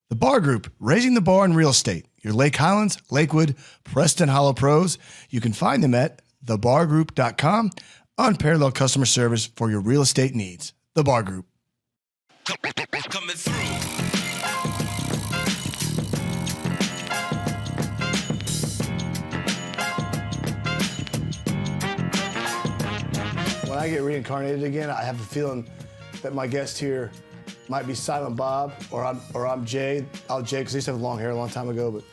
The Bar Group, raising the bar in real estate. Your Lake Highlands, Lakewood, Preston Hollow pros. You can find them at thebargroup.com. Unparalleled customer service for your real estate needs. The Bar Group. Coming through. When I get reincarnated again, I have a feeling that my guest here might be Silent Bob, or I'm Jay. I'll Jay because I used to have long hair a long time ago. But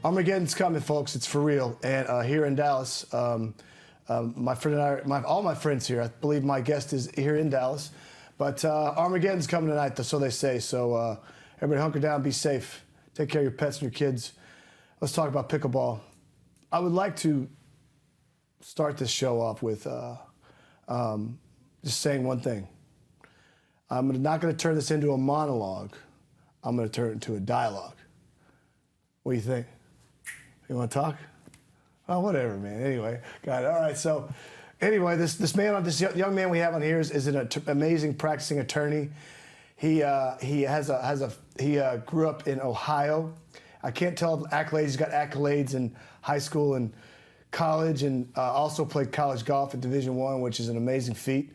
Armageddon's coming, folks. It's for real. And here in Dallas, my friend and I, all my friends here. I believe my guest is here in Dallas. But Armageddon's coming tonight, so they say. So everybody hunker down, be safe, take care of your pets and your kids. Let's talk about pickleball. I would like to start this show off with just saying one thing. I'm not going to turn this into a monologue. I'm going to turn it into a dialogue. What do you think? You want to talk? Oh, whatever, man. Anyway, got it. All right. So, anyway, this young man we have on here is an amazing practicing attorney. He grew up in Ohio. I can't tell accolades. He's got accolades in high school and college, and also played college golf at Division I, which is an amazing feat.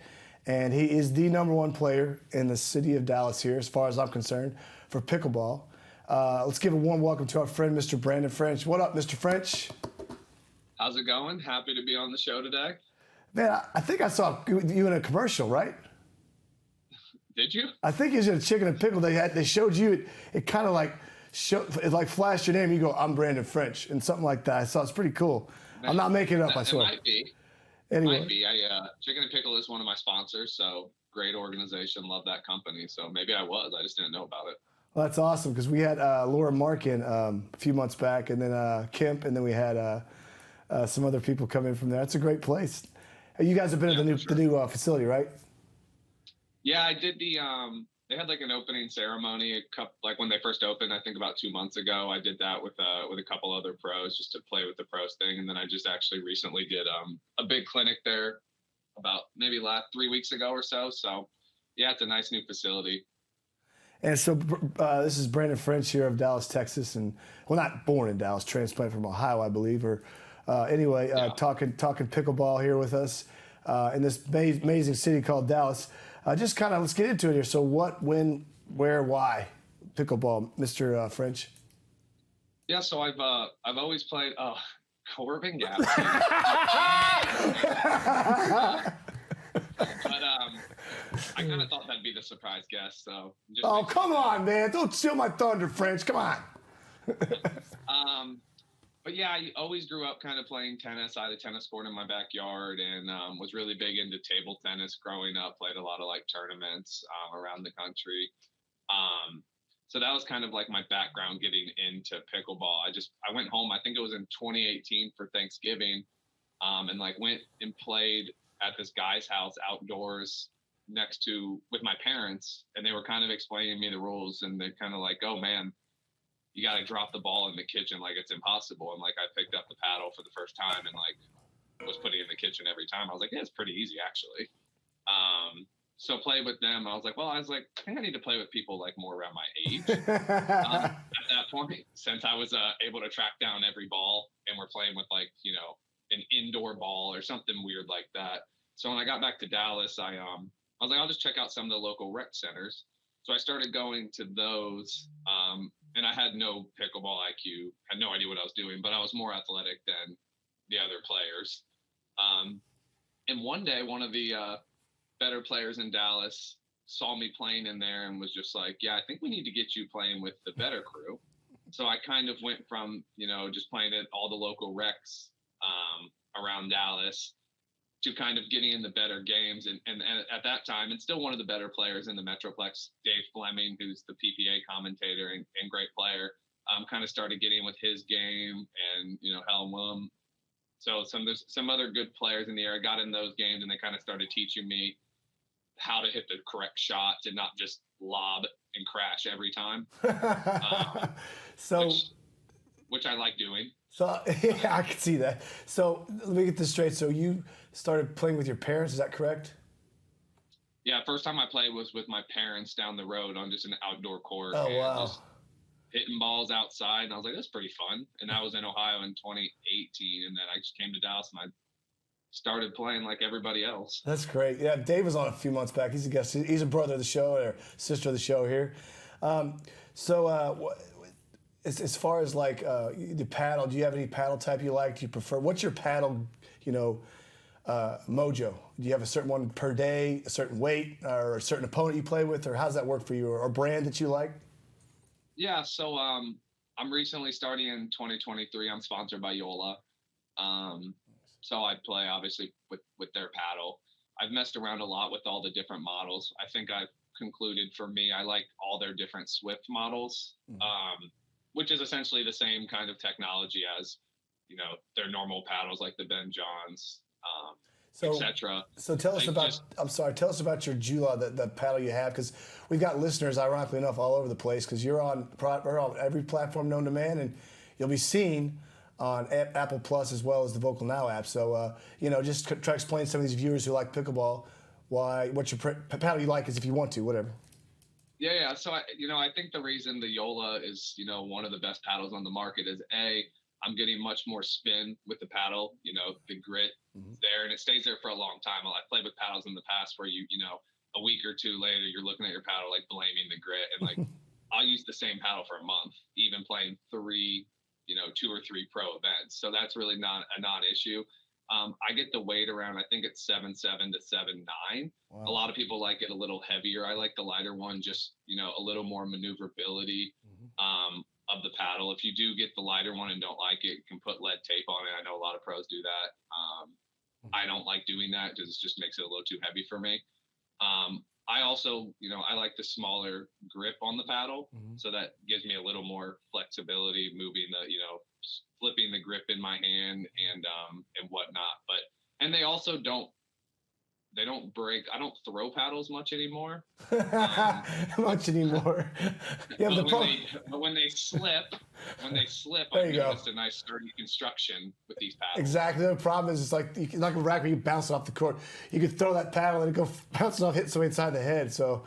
And he is the #1 player in the city of Dallas here, as far as I'm concerned, for pickleball. Let's give a warm welcome to our friend, Mr. Brandon French. What up, Mr. French? How's it going? Happy to be on the show today. Man, I think I saw you in a commercial, right? Did you? I think it was in a Chicken and Pickle. They showed you. It kind of like flashed your name. You go, I'm Brandon French, and something like that. I saw it's pretty cool. I'm not making it up. I swear. It might be. Anyway. Might be. Chicken and Pickle is one of my sponsors, so great organization. Love that company. So maybe I was. I just didn't know about it. Well, that's awesome because we had Laura Markin a few months back, and then Kemp, and then we had some other people come in from there. It's a great place. You guys have been at the new facility, right? Yeah, I did the. They had like an opening ceremony like when they first opened. I think about 2 months ago. I did that with a couple other pros just to play with the pros thing, and then I just actually recently did a big clinic there about maybe 3 weeks ago or so. So yeah, it's a nice new facility. And so this is Brandon French here of Dallas, Texas, and not born in Dallas, transplanted from Ohio, I believe. Or talking pickleball here with us in this amazing city called Dallas. Just kind of let's get into it here. So what, when, where, why pickleball, Mr. French? Yeah, so I've always played Corbin Gaspi. But I kind of thought that'd be the surprise guest. So come on, man! Don't steal my thunder, French. Come on. But yeah, I always grew up kind of playing tennis. I had a tennis court in my backyard, and was really big into table tennis growing up. Played a lot of like tournaments around the country. So that was kind of like my background getting into pickleball. I went home. I think it was in 2018 for Thanksgiving, and like went and played at this guy's house outdoors with my parents, and they were kind of explaining me the rules, and they're kind of like, oh man, you got to drop the ball in the kitchen like it's impossible. And like I picked up the paddle for the first time and like was putting it in the kitchen every time. I was like, yeah, it's pretty easy actually. So played with them. I was like, I think I need to play with people like more around my age. At that point, since I was able to track down every ball, and we're playing with like, an indoor ball or something weird like that. So when I got back to Dallas, I was like, I'll just check out some of the local rec centers. So I started going to those, and I had no pickleball IQ, had no idea what I was doing, but I was more athletic than the other players. And one day, one of the better players in Dallas saw me playing in there and was just like, yeah, I think we need to get you playing with the better crew. So I kind of went from, just playing at all the local recs around Dallas to kind of getting in the better games. And at that time, and still one of the better players in the Metroplex, Dave Fleming, who's the PPA commentator and great player, kind of started getting with his game, and, Helen Willem. So there's some other good players in the area got in those games, and they kind of started teaching me how to hit the correct shots and not just lob and crash every time. Which I like doing. So yeah, I can see that. So let me get this straight. So you started playing with your parents, is that correct? Yeah, first time I played was with my parents down the road on just an outdoor court. Oh, wow. hitting balls outside, and I was like, that's pretty fun. And I was in Ohio in 2018, and then I just came to Dallas, and I started playing like everybody else. That's great. Yeah, Dave was on a few months back. He's a guest. He's a brother of the show or sister of the show here. As far as like the paddle, do you have any paddle type you like? Do you prefer? What's your paddle, mojo? Do you have a certain one per day, a certain weight, or a certain opponent you play with, or how does that work for you, or brand that you like? Yeah, so I'm recently starting in 2023. I'm sponsored by Yola. So I play obviously with their paddle. I've messed around a lot with all the different models. I think I've concluded for me, I like all their different Swift models, which is essentially the same kind of technology as, their normal paddles like the Ben Johns, etc. So tell us tell us about your Jula, the paddle you have, because we've got listeners, ironically enough, all over the place, because you're on every platform known to man, and you'll be seen on Apple Plus as well as the Vocal Now app. So, just try to explain to some of these viewers who like pickleball what your paddle you like is, if you want to, whatever. Yeah. So, I think the reason the Yola is, one of the best paddles on the market is I'm getting much more spin with the paddle, the grit there, and it stays there for a long time. I've played with paddles in the past where a week or two later, you're looking at your paddle, like blaming the grit, and like, I'll use the same paddle for a month, even playing 2 or 3 pro events. So that's really not a non-issue. I get the weight around, I think it's 7.7 to 7.9. Wow. A lot of people like it a little heavier. I like the lighter one, just, a little more maneuverability of the paddle. If you do get the lighter one and don't like it, you can put lead tape on it. I know a lot of pros do that. I don't like doing that because it just makes it a little too heavy for me. I also, I like the smaller grip on the paddle, so that gives me a little more flexibility, moving the, flipping the grip in my hand and whatnot. And they also don't break. I don't throw paddles much anymore. Yeah, but when they slip, I've noticed a nice sturdy construction with these paddles. Exactly. The problem is, it's like you're like a rack where you bounce it off the court. You could throw that paddle and it go bouncing off, hit somebody inside the head. So,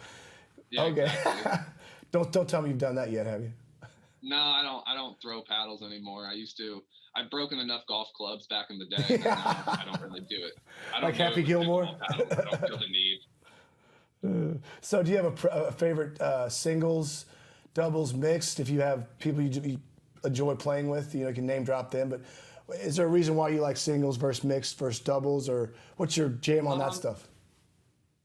yeah, okay. Exactly. Don't tell me you've done that yet, have you? No, I don't throw paddles anymore. I used to. I've broken enough golf clubs back in the day. That I don't really do it. I don't like Happy Gilmore. I don't feel the need. So, do you have a favorite singles, doubles, mixed? If you have people you enjoy playing with, you can name drop them. But is there a reason why you like singles versus mixed versus doubles, or what's your jam on that stuff?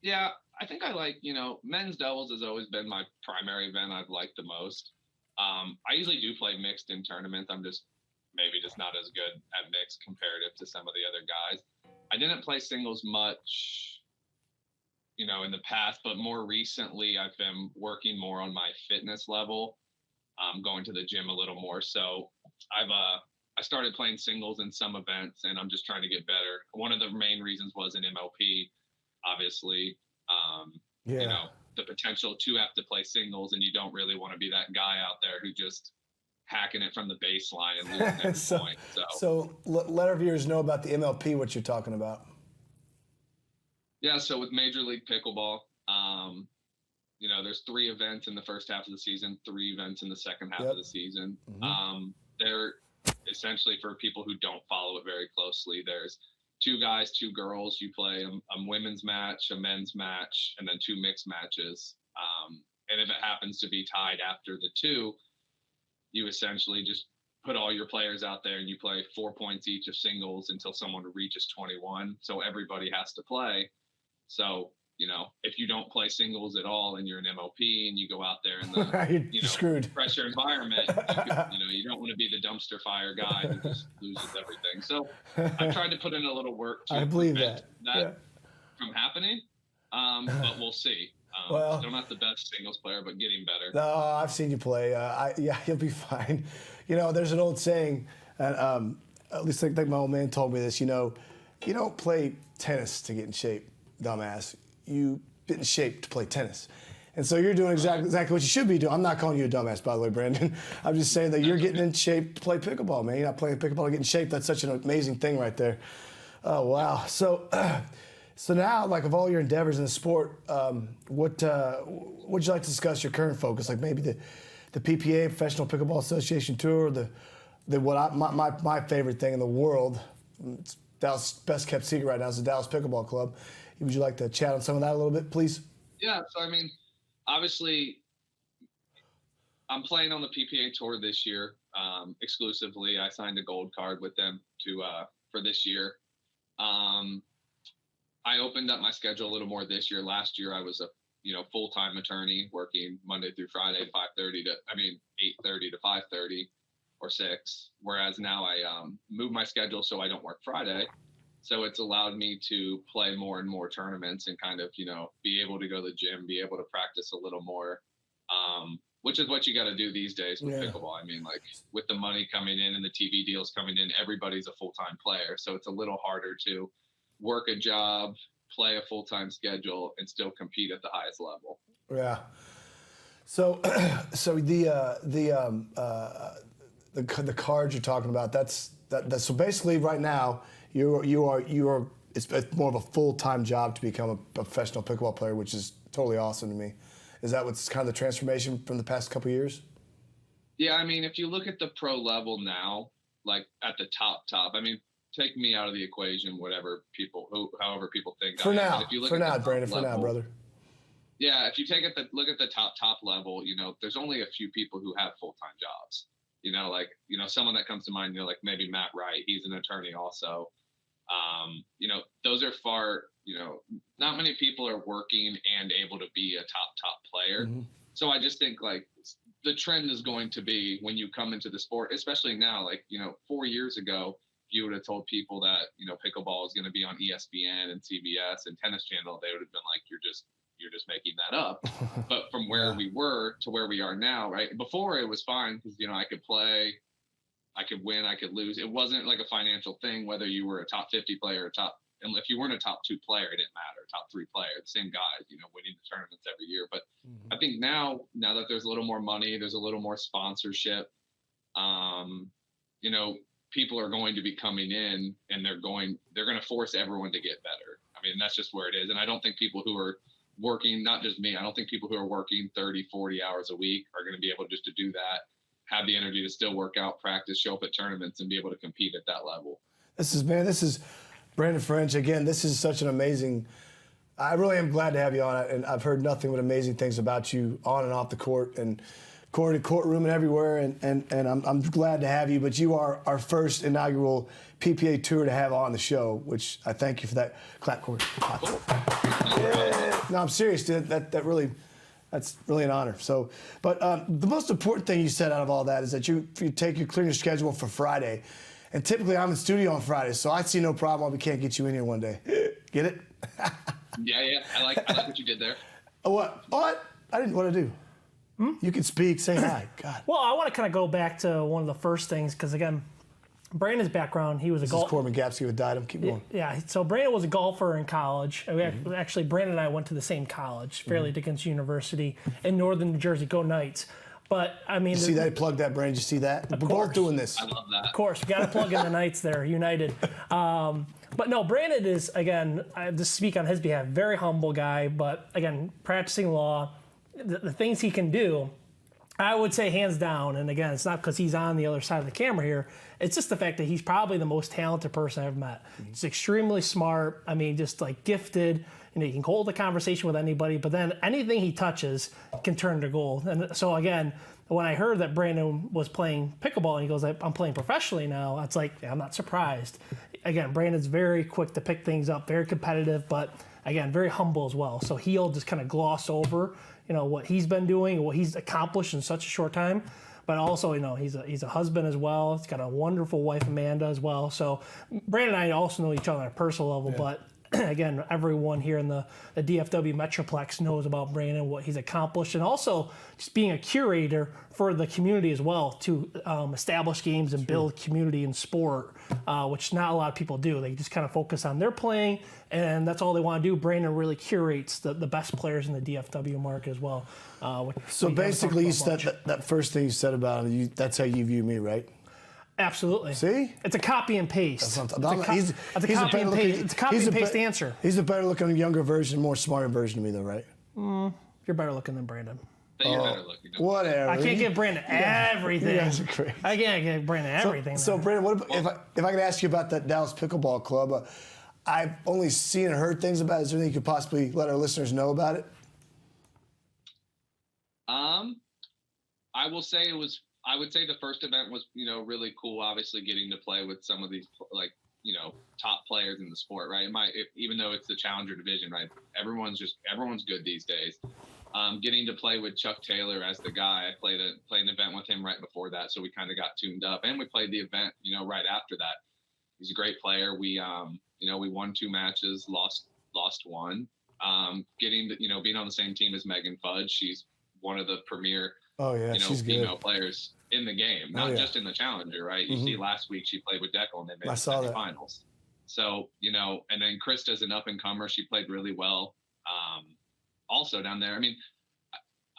Yeah, I think I like, men's doubles has always been my primary event I've liked the most. I usually do play mixed in tournaments. I'm maybe just not as good at mixed comparative to some of the other guys. I didn't play singles much, in the past, but more recently I've been working more on my fitness level, going to the gym a little more. So I started playing singles in some events, and I'm just trying to get better. One of the main reasons was an MLP, obviously. The potential to have to play singles, and you don't really want to be that guy out there who just hacking it from the baseline and losing every point. So let our viewers know about the MLP, what you're talking about. Yeah, so with Major League Pickleball, there's 3 events in the first half of the season, 3 events in the second half of the season. They're essentially, for people who don't follow it very closely, there's 2 guys, 2 girls. You play a women's match, a men's match, and then 2 mixed matches. And if it happens to be tied after the 2, you essentially just put all your players out there and you play 4 points each of singles until someone reaches 21. So everybody has to play. So, if you don't play singles at all and you're an MLP and you go out there in the you're screwed. pressure environment, you don't want to be the dumpster fire guy who just loses everything. So I tried to put in a little work to prevent that from happening, but we'll see. Still not the best singles player, but getting better. No, I've seen you play. You'll be fine. There's an old saying, and at least I think my old man told me this. You don't play tennis to get in shape, dumbass. You get in shape to play tennis. And so you're doing exactly what you should be doing. I'm not calling you a dumbass, by the way, Brandon. I'm just saying that you're getting in shape to play pickleball, man. You're not playing pickleball to get in shape. That's such an amazing thing right there. Oh, wow. So now, like, of all your endeavors in the sport, would you like to discuss your current focus? Like maybe the PPA, Professional Pickleball Association Tour, my favorite thing in the world, it's Dallas' best kept secret right now, is the Dallas Pickleball Club. Would you like to chat on some of that a little bit, please? Yeah, so I mean, obviously, I'm playing on the PPA Tour this year exclusively. I signed a gold card with them for this year. I opened up my schedule a little more this year. Last year, I was a full-time attorney working Monday through Friday, 8:30 to 5:30 or 6. Whereas now I moved my schedule so I don't work Friday. So it's allowed me to play more and more tournaments and kind of, be able to go to the gym, be able to practice a little more, which is what you got to do these days with pickleball. I mean, like with the money coming in and the TV deals coming in, everybody's a full-time player. So it's a little harder to work a job, play a full-time schedule, and still compete at the highest level. Yeah. So the cards you're talking about, that's so basically right now you are it's more of a full-time job to become a professional pickleball player, which is totally awesome to me. Is that what's kind of the transformation from the past couple of years? Yeah, I mean, if you look at the pro level now, like at the top, I mean, take me out of the equation, however people think. For now, Brandon, for now, brother. Yeah, if you look at the top level, there's only a few people who have full-time jobs. Someone that comes to mind, like maybe Matt Wright, he's an attorney also. Those are not many people are working and able to be a top player. Mm-hmm. So I just think like the trend is going to be when you come into the sport, especially now, like, 4 years ago, you would have told people that, pickleball is going to be on ESPN and CBS and Tennis Channel, they would have been like, you're just making that up. But from where we were to where we are now, right? Before it was fine because, I could play, I could win, I could lose. It wasn't like a financial thing, whether you were a top 50 player and if you weren't a top 2 player, it didn't matter. Top 3 player, the same guys, winning the tournaments every year. But I think now that there's a little more money, there's a little more sponsorship, people are going to be coming in and they're going to force everyone to get better. I mean, that's just where it is. And I don't think people who are working, not just me, I don't think people who are working 30, 40 hours a week are going to be able just to do that, have the energy to still work out, practice, show up at tournaments, and be able to compete at that level. This is Brandon French. Again, this is such an amazing, I really am glad to have you on it, and I've heard nothing but amazing things about you on and off the court, and courtroom and everywhere, and I'm glad to have you, but you are our first inaugural PPA tour to have on the show, which I thank you for that. Clap, Corey. Yeah. No, I'm serious, dude. That's really an honor. So, but the most important thing you said out of all that is that you clear your schedule for Friday, and typically I'm in studio on Friday, so I see no problem why we can't get you in here one day. Get it? Yeah. I like what you did there. What? I didn't want to do. You can speak, say hi. God. Well, I want to kind of go back to one of the first things, because again, Brandon's background, he was a golfer. This is Corbin Gaspi with Didem. Keep going. Yeah, so Brandon was a golfer in college. Actually, Brandon and I went to the same college, Fairleigh Dickinson University in northern New Jersey. Go Knights. But, I mean... You see that? He plugged that, Brandon. You see that? We're both doing this. I love that. Of course. We got to plug in the Knights there, United. But no, Brandon is, again, to speak on his behalf, very humble guy. But, again, practicing law, the things he can do, I would say hands down, and again, it's not because he's on the other side of the camera here, it's just the fact that he's probably the most talented person I've met. He's extremely smart, I mean, just like gifted, he can hold a conversation with anybody, but then anything he touches can turn to gold. And so again, when I heard that Brandon was playing pickleball and he goes, I'm playing professionally now, it's like, I'm not surprised. Again, Brandon's very quick to pick things up, very competitive, but again, very humble as well. So he'll just kind of gloss over what he's been doing and what he's accomplished in such a short time. But also, he's a husband as well. He's got a wonderful wife, Amanda, as well. So Brandon and I also know each other on a personal level. Yeah. But again, everyone here in the DFW Metroplex knows about Brandon, what he's accomplished, and also just being a curator for the community as well to establish games and build community in sport, which not a lot of people do. They just kind of focus on their playing, and that's all they want to do. Brandon really curates the best players in the DFW market as well. So basically, you said that first thing you said about him, that's how you view me, right? Absolutely. See? It's a copy and paste. It's a copy and paste answer. He's a better looking, younger version, more smarter version of me, though, right? You're better looking than Brandon. But you're better looking. Whatever. I can't give Brandon everything. You guys are crazy. I can't give Brandon everything. So Brandon, what about, if I could ask you about that Dallas Pickleball Club, I've only seen and heard things about it. Is there anything you could possibly let our listeners know about it? I will say I would say the first event was, really cool. Obviously getting to play with some of these, like, top players in the sport, right? Even though it's the challenger division, right? Everyone's good these days. Getting to play with Chuck Taylor as the guy, I played an event with him right before that. So we kind of got tuned up, and we played the event, right after that. He's a great player. We won 2 matches, lost one. Getting to, being on the same team as Megan Fudge. She's one of the premier, she's female good. players in the game, not just in the challenger, right? You see last week she played with Deckel and they made the semifinals. So, and then Krista's an up and comer. She played really well. Also down there. I mean,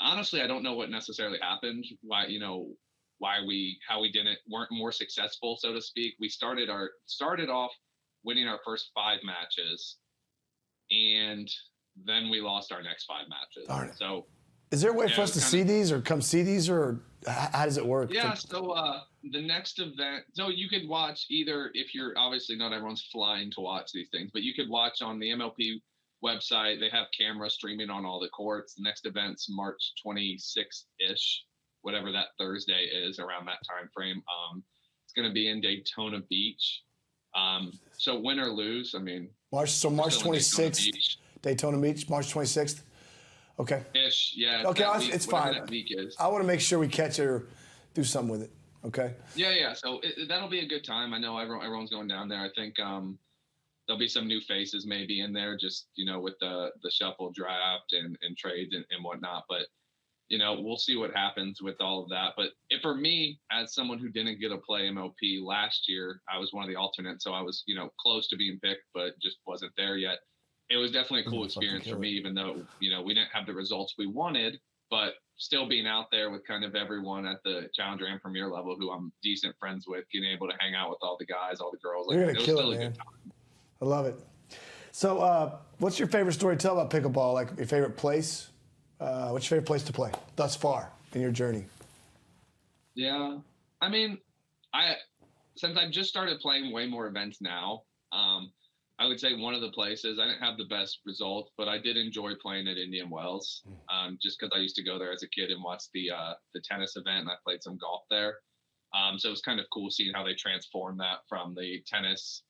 honestly, I don't know what necessarily happened. Why we weren't more successful, so to speak. We started off winning our first 5 matches, and then we lost our next 5 matches. Darn it. So is there a way for us to see these or come see these, or how does it work? Yeah, so the next event, so you could watch either, if you're, obviously not everyone's flying to watch these things, but you could watch on the MLP website. They have cameras streaming on all the courts. The next event's March 26th-ish, whatever that Thursday is, around that time frame. It's going to be in Daytona Beach. So win or lose, I mean. March 26th, Daytona Beach, March 26th. Okay. Ish, yeah. Okay, it's fine. That week is. I want to make sure we catch it or do something with it. Okay. Yeah. So that'll be a good time. I know everyone's going down there. I think there'll be some new faces maybe in there, just with the shuffle draft and trades and whatnot. But we'll see what happens with all of that. But for me, as someone who didn't get to play MLP last year, I was one of the alternates, so I was close to being picked, but just wasn't there yet. It was definitely a cool experience for me, even though, we didn't have the results we wanted, but still being out there with kind of everyone at the challenger and premier level who I'm decent friends with, getting able to hang out with all the guys, all the girls. You're going to kill it, man. I love it. So what's your favorite story to tell about pickleball? Like your favorite place? What's your favorite place to play thus far in your journey? Yeah. I mean, since I've just started playing way more events now, I would say one of the places, I didn't have the best results, but I did enjoy playing at Indian Wells, just because I used to go there as a kid and watch the tennis event, and I played some golf there. So it was kind of cool seeing how they transformed that from the tennis,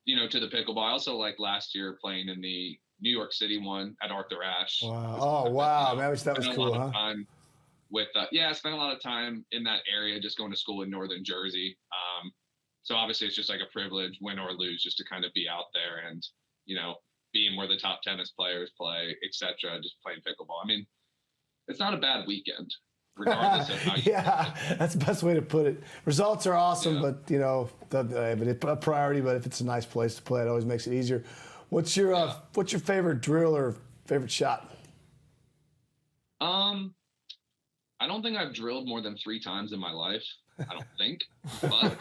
to the pickleball. I also like last year playing in the New York City one at Arthur Ashe. Wow. Oh, wow. Man, that was cool, huh? I spent a lot of time in that area, just going to school in Northern Jersey. So obviously it's just like a privilege, win or lose, just to kind of be out there and, being where the top tennis players play, et cetera, just playing pickleball. I mean, it's not a bad weekend, regardless of how you that's the best way to put it. Results are awesome, but, it's a priority, but if it's a nice place to play, it always makes it easier. What's your favorite drill or favorite shot? I don't think I've drilled more than 3 times in my life. I don't think, but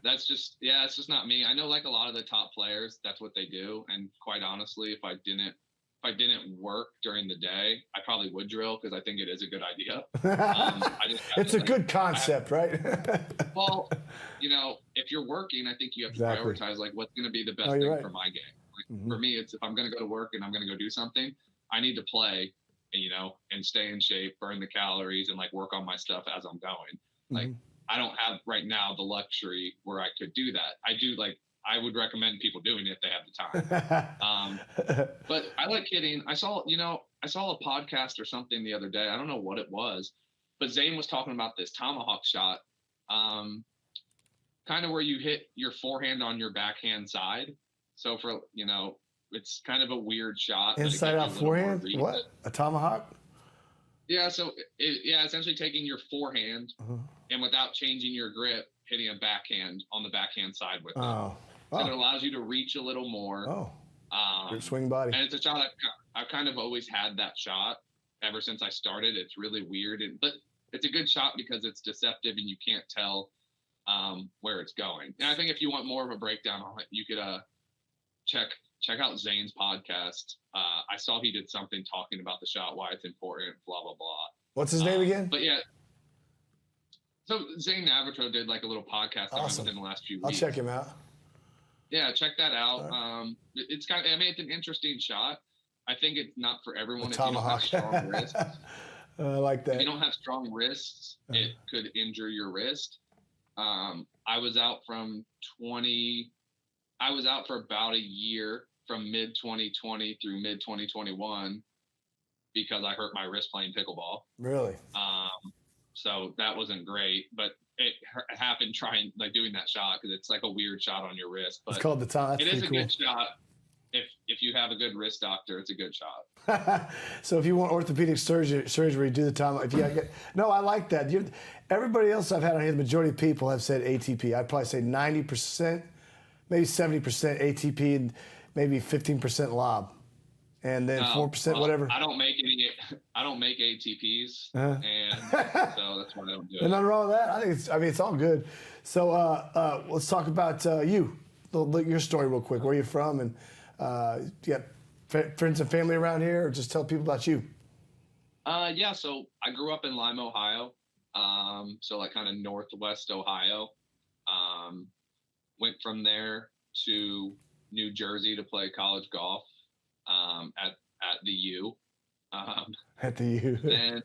that's just, it's just not me. I know, like a lot of the top players, that's what they do. And quite honestly, if I didn't work during the day, I probably would drill, because I think it is a good idea. It's a good concept, right? Well, if you're working, I think you have to prioritize like what's going to be the best thing for my game. Like for me, it's if I'm going to go to work and I'm going to go do something, I need to play, and stay in shape, burn the calories, and like work on my stuff as I'm going. Like I don't have right now the luxury where I could do that. I would recommend people doing it if they have the time. But I like hitting. I saw a podcast or something the other day. I don't know what it was, but Zane was talking about this tomahawk shot, kind of where you hit your forehand on your backhand side. So for, it's kind of a weird shot. Inside out forehand? What? A tomahawk? Yeah, so essentially taking your forehand and without changing your grip, hitting a backhand on the backhand side with it. Oh. And it allows you to reach a little more. Oh. Your swing body. And it's a shot I've kind of always had that shot ever since I started. It's really weird, but it's a good shot because it's deceptive and you can't tell where it's going. And I think if you want more of a breakdown on it, you could check check out Zane's podcast. I saw he did something talking about the shot, why it's important, blah, blah, blah. What's his name again? But yeah. So Zane Navitro did like a little podcast Awesome. within the last few I'll weeks. check him out. Yeah, check that out. It's kind of, I mean, it's an interesting shot. I think it's not for everyone if you don't have strong wrists. I like that. If you don't have strong wrists, it could injure your wrist. I was out for about a year from mid 2020 through mid 2021 because I hurt my wrist playing pickleball. Really? So that wasn't great, but it happened doing that shot because it's like a weird shot on your wrist. But it's called the time. It is a good shot. If you have a good wrist doctor, it's a good shot. So if you want orthopedic surgery, do the time. If you get no, I like that. Everybody else I've had on here, the majority of people have said ATP. I'd probably say 90%, maybe 70% ATP, and maybe 15% lob, and then 4% whatever. I don't make ATPs, and so that's why I don't do it. There's nothing wrong with that. I mean, it's all good. So let's talk about you, your story real quick. Where are you from, and you got friends and family around here, or just tell people about you? Yeah, so I grew up in Lime, Ohio. So like kind of northwest Ohio. Went from there to New Jersey to play college golf at the U. At the U. Then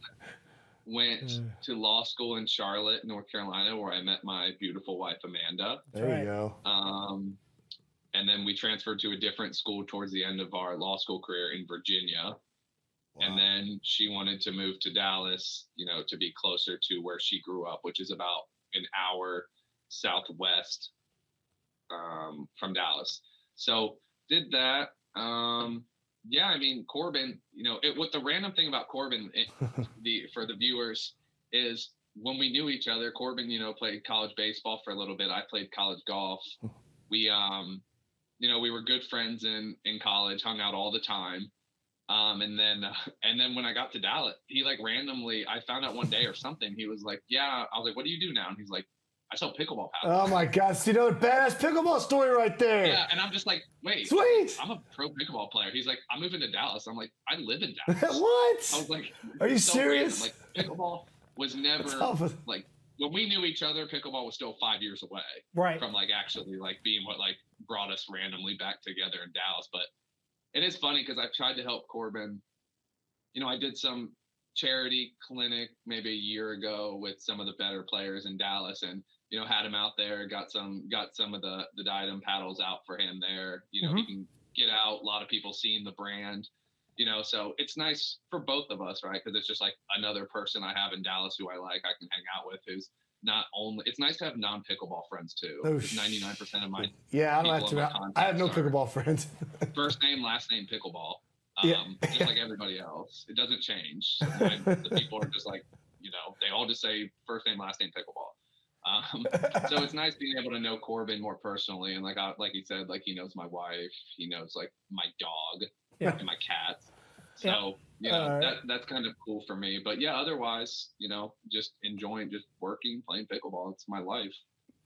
went to law school in Charlotte, North Carolina, where I met my beautiful wife, Amanda. There you go. And then we transferred to a different school towards the end of our law school career in Virginia. Wow. And then she wanted to move to Dallas, to be closer to where she grew up, which is about an hour southwest from Dallas. So did that. Yeah, I mean, Corbin, what the random thing about Corbin, for the viewers, is when we knew each other, Corbin, played college baseball for a little bit. I played college golf. We, we were good friends in college, hung out all the time. And then when I got to Dallas, he randomly, I found out one day or something, he was like, yeah, I was like, what do you do now? And he's like, I sell pickleball paddles. Oh my God. See, badass pickleball story right there. Yeah. And I'm just like, wait, sweet. I'm a pro pickleball player. He's like, I'm moving to Dallas. I'm like, I live in Dallas. What? I was like, are you serious? Random. Pickleball was never when we knew each other, pickleball was still 5 years away. Right. From actually being what brought us randomly back together in Dallas. But it is funny because I've tried to help Corbin. I did some charity clinic maybe a year ago with some of the better players in Dallas, and had him out there, got some of the Diadem paddles out for him there. He can get out. A lot of people seeing the brand, so it's nice for both of us, right? Because it's just another person I have in Dallas who I can hang out with, who's not only, it's nice to have non-pickleball friends too. 99% of my I don't have to. I have no pickleball friends. First name, last name, pickleball. Just like everybody else, it doesn't change. The people are just they all just say first name, last name, pickleball. So it's nice being able to know Corbin more personally, and like he said, he knows my wife, he knows my dog and my cat. So that's kind of cool for me. But yeah, otherwise, just enjoying just working, playing pickleball. It's my life.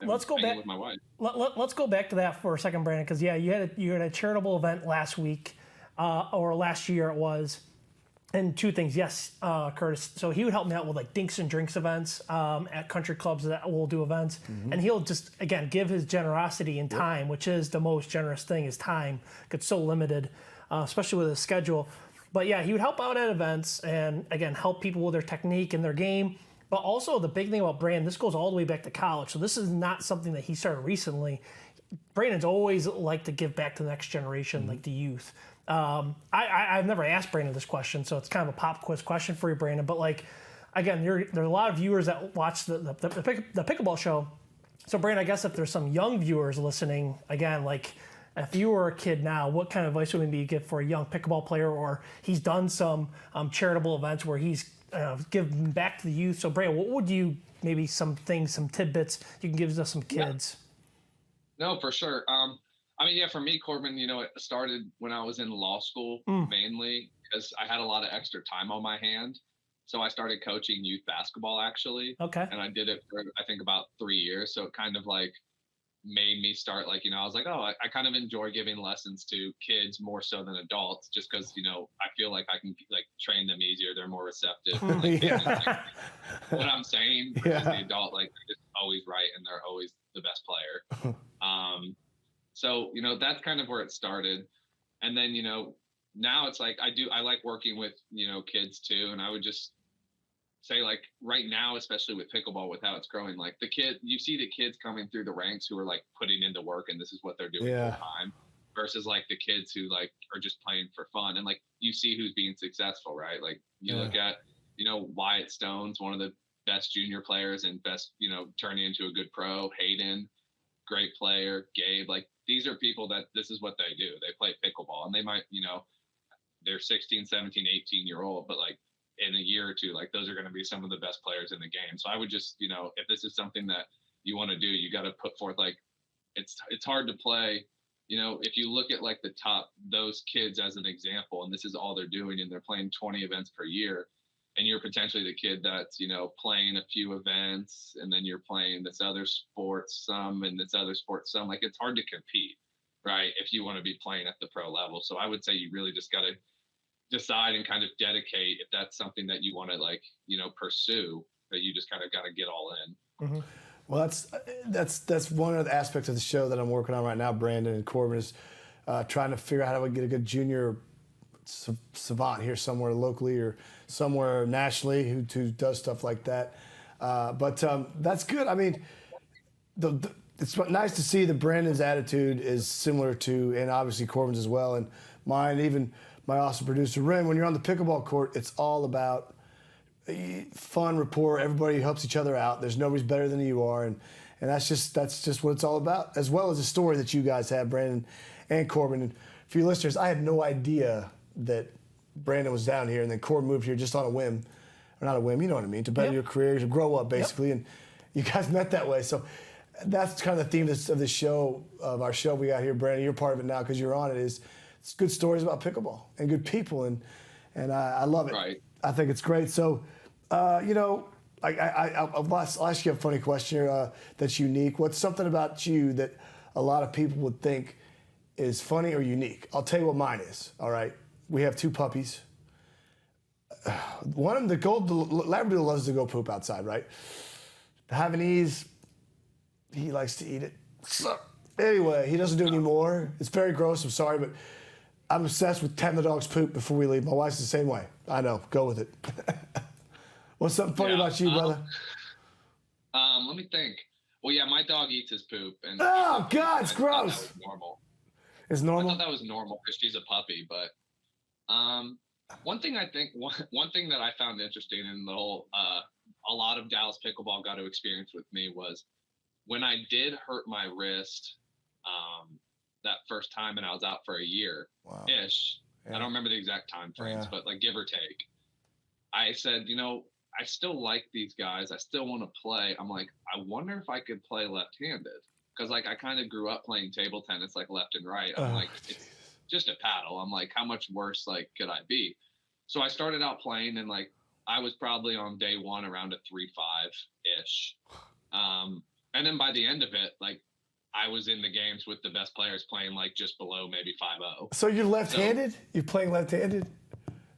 Let's go back with my wife. Let's go back to that for a second, Brandon, because you had a charitable event last week, or last year it was. And two things, yes, Curtis. So he would help me out with dinks and drinks events at country clubs that will do events, and he'll just again give his generosity and time, which is the most generous thing. Is time. It's so limited, especially with his schedule. But yeah, he would help out at events and again help people with their technique and their game. But also the big thing about Brandon, this goes all the way back to college. So this is not something that he started recently. Brandon's always liked to give back to the next generation, like the youth. I've never asked Brandon this question, so it's kind of a pop quiz question for you, Brandon. But again, there are a lot of viewers that watch the pickleball show. So Brandon, I guess if there's some young viewers listening, again, if you were a kid now, what kind of advice would you give for a young pickleball player? Or he's done some charitable events where he's given back to the youth. So Brandon, what would you, maybe some things, some tidbits you can give to some kids? No, for sure. For me, Corbin, it started when I was in law school, mainly because I had a lot of extra time on my hand. So I started coaching youth basketball, actually. Okay. And I did it for, I think, about 3 years. So it kind of made me start like, I was like, oh, I kind of enjoy giving lessons to kids more so than adults, just because, I feel like I can like train them easier. They're more receptive. And, like, Yeah. what I'm saying versus the adult, like they're just always right and they're always the best player. So, that's kind of where it started. And then, now it's like I like working with, kids too. And I would just say like right now, especially with pickleball, with how it's growing, like you see the kids coming through the ranks who are like putting into work and this is what they're doing full time versus like the kids who like are just playing for fun. And like you see who's being successful, right? Like you look at, Wyatt Stone's one of the best junior players and best, turning into a good pro. Hayden, great player. Gabe, like these are people that this is what they do. They play pickleball and they might, they're 16, 17, 18-year-old, but like in a year or two, like those are going to be some of the best players in the game. So I would just, if this is something that you want to do, you got to put forth, like, it's hard to play, if you look at like the top, those kids as an example, and this is all they're doing and they're playing 20 events per year. And you're potentially the kid that's, playing a few events and then you're playing this other sport some and this other sport some, like it's hard to compete, right? If you want to be playing at the pro level. So I would say you really just got to decide and kind of dedicate if that's something that you want to like, pursue, that you just kind of got to get all in. Mm-hmm. Well, that's one of the aspects of the show that I'm working on right now. Brandon and Corbin is trying to figure out how to get a good junior savant here somewhere locally or somewhere nationally who does stuff like that. But that's good. I mean, it's nice to see that Brandon's attitude is similar to, and obviously Corbin's as well, and mine, even my awesome producer, Ren. When you're on the pickleball court, it's all about fun, rapport. Everybody helps each other out. There's nobody's better than you are, and that's just what it's all about, as well as the story that you guys have, Brandon and Corbin. And for you listeners, I had no idea that Brandon was down here, and then Corbin moved here just on a whim, or not a whim, you know what I mean, to better your career, to grow up, basically, and you guys met that way. So that's kind of the theme of this show, of our show we got here, Brandon. You're part of it now because you're on it. It's good stories about pickleball and good people, and I love it. Right. I think it's great. So, I'll ask you a funny question here, that's unique. What's something about you that a lot of people would think is funny or unique? I'll tell you what mine is. All right, we have two puppies. One of them, the Labrador, loves to go poop outside. Right. The Havanese, he likes to eat it. Anyway, he doesn't do it anymore. It's very gross. I'm sorry, but I'm obsessed with tapping the dog's poop before we leave. My wife's the same way. I know. Go with it. What's something funny about you, brother? Let me think. Well, yeah, my dog eats his poop. And oh, God, it's gross. That was normal. It's normal? I thought that was normal because she's a puppy. But one thing that I found interesting in the whole, a lot of Dallas pickleball got to experience with me was when I did hurt my wrist that first time and I was out for a year-ish. Wow. Yeah. I don't remember the exact time frames, but like give or take. I said, I still like these guys. I still want to play. I'm like, I wonder if I could play left-handed. Because like I kind of grew up playing table tennis like left and right. I'm like, it's just a paddle. I'm like, how much worse like could I be? So I started out playing and like I was probably on day one around a 3-5-ish. And then by the end of it, like I was in the games with the best players playing like just below maybe 5-0. So you're left-handed? You're playing left-handed?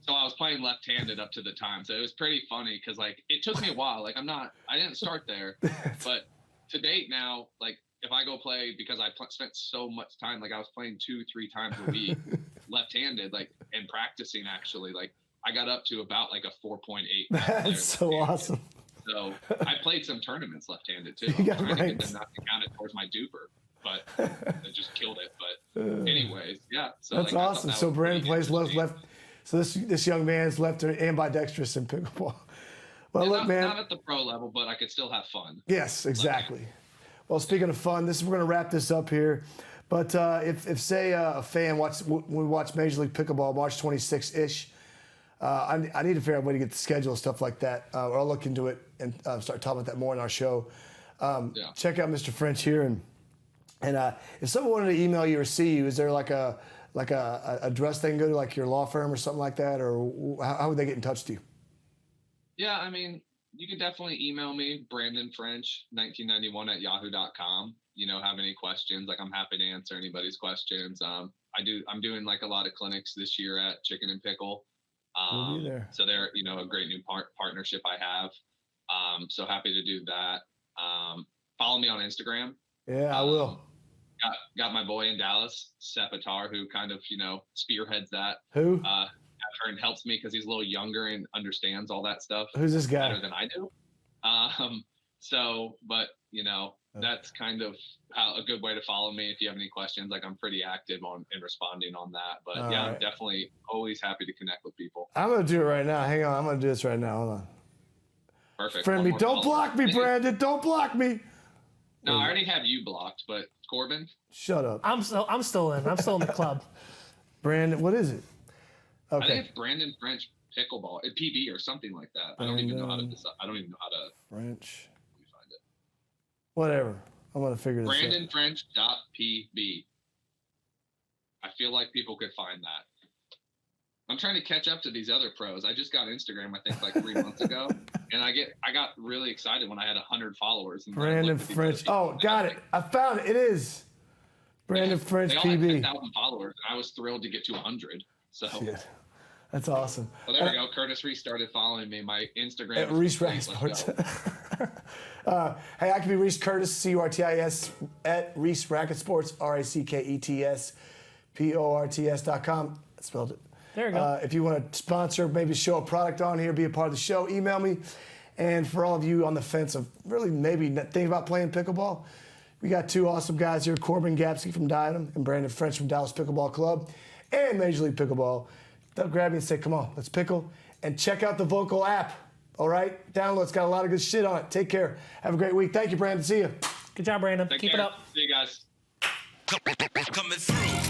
So I was playing left-handed up to the time. So it was pretty funny because like it took me a while. Like I didn't start there, but to date now, like if I go play, because I spent so much time, like I was playing 2-3 times a week left-handed, like and practicing actually, like I got up to about like a 4.8. That's so awesome. So I played some tournaments left-handed too. You got I'm trying to right. get them not to count it towards my duper, but I just killed it. But anyways, yeah. So that's like, awesome. So Brandon plays left. So this young man's left and ambidextrous in pickleball. Well, yeah, look, man. Not at the pro level, but I could still have fun. Yes, exactly. Well, speaking of fun, we're going to wrap this up here. But if say a fan we watch Major League Pickleball March 26th-ish, I need to figure out a way to get the schedule and stuff like that. Or I'll look into it and start talking about that more in our show. Check out Mr. French here, and if someone wanted to email you or see you, is there like a address they can go to, like your law firm or something like that, or how would they get in touch with you? Yeah, I mean, you can definitely email me, brandonfrench1991 at yahoo.com. have any questions, like I'm happy to answer anybody's questions. I'm doing like a lot of clinics this year at Chicken and Pickle. We'll be there. So they're, a great new partnership I have. So happy to do that. Follow me on Instagram. Yeah, I will. Got my boy in Dallas, Sepatar, who kind of, spearheads that. Who? And helps me because he's a little younger and understands all that stuff Who's this guy? better than I do. That's kind of a good way to follow me if you have any questions. Like I'm pretty active in responding on that. But All I'm right. definitely always happy to connect with people. I'm going to do it right now. Hang on. I'm going to do this right now. Hold on. Perfect. Friend One me. more Don't follow. block me, Brandon. Don't block me. No, I already have you blocked, but Corbin? Shut up. I'm still in. I'm still in the club. Brandon, what is it? I think Okay. it's Brandon French Pickleball, PB or something like that. I don't even know how to decide. I don't even know how to French. let me find it. Whatever. I'm going to figure this out. BrandonFrench.pb. I feel like people could find that. I'm trying to catch up to these other pros. I just got Instagram, I think, like 3 months ago, and I got really excited when I had 100 followers. And then I Brandon looked at these French. other people, Oh, and got I it. was I found it. It is. Brandon like, French they all had PB. 10,000 followers, and I was thrilled to get to 100. So, Shit. That's awesome. well, there we go. Curtis Reese started following me. My Instagram At is Reese complete. Racket Let's Sports. go. Hey, I can be Reese Curtis, CURTIS, at Reese Racket Sports, RACKETS, spelled it. There you go. If you want to sponsor, maybe show a product on here, be a part of the show, email me. And for all of you on the fence of really maybe thinking about playing pickleball, we got two awesome guys here, Corbin Gaspi from Diadem and Brandon French from Dallas Pickleball Club and Major League Pickleball. They'll grab me and say, come on, let's pickle. And check out the Vocal app, all right? Download, it's got a lot of good shit on it. Take care. Have a great week. Thank you, Brandon. See you. Good job, Brandon. Take Keep care. it up. See you guys. Coming through.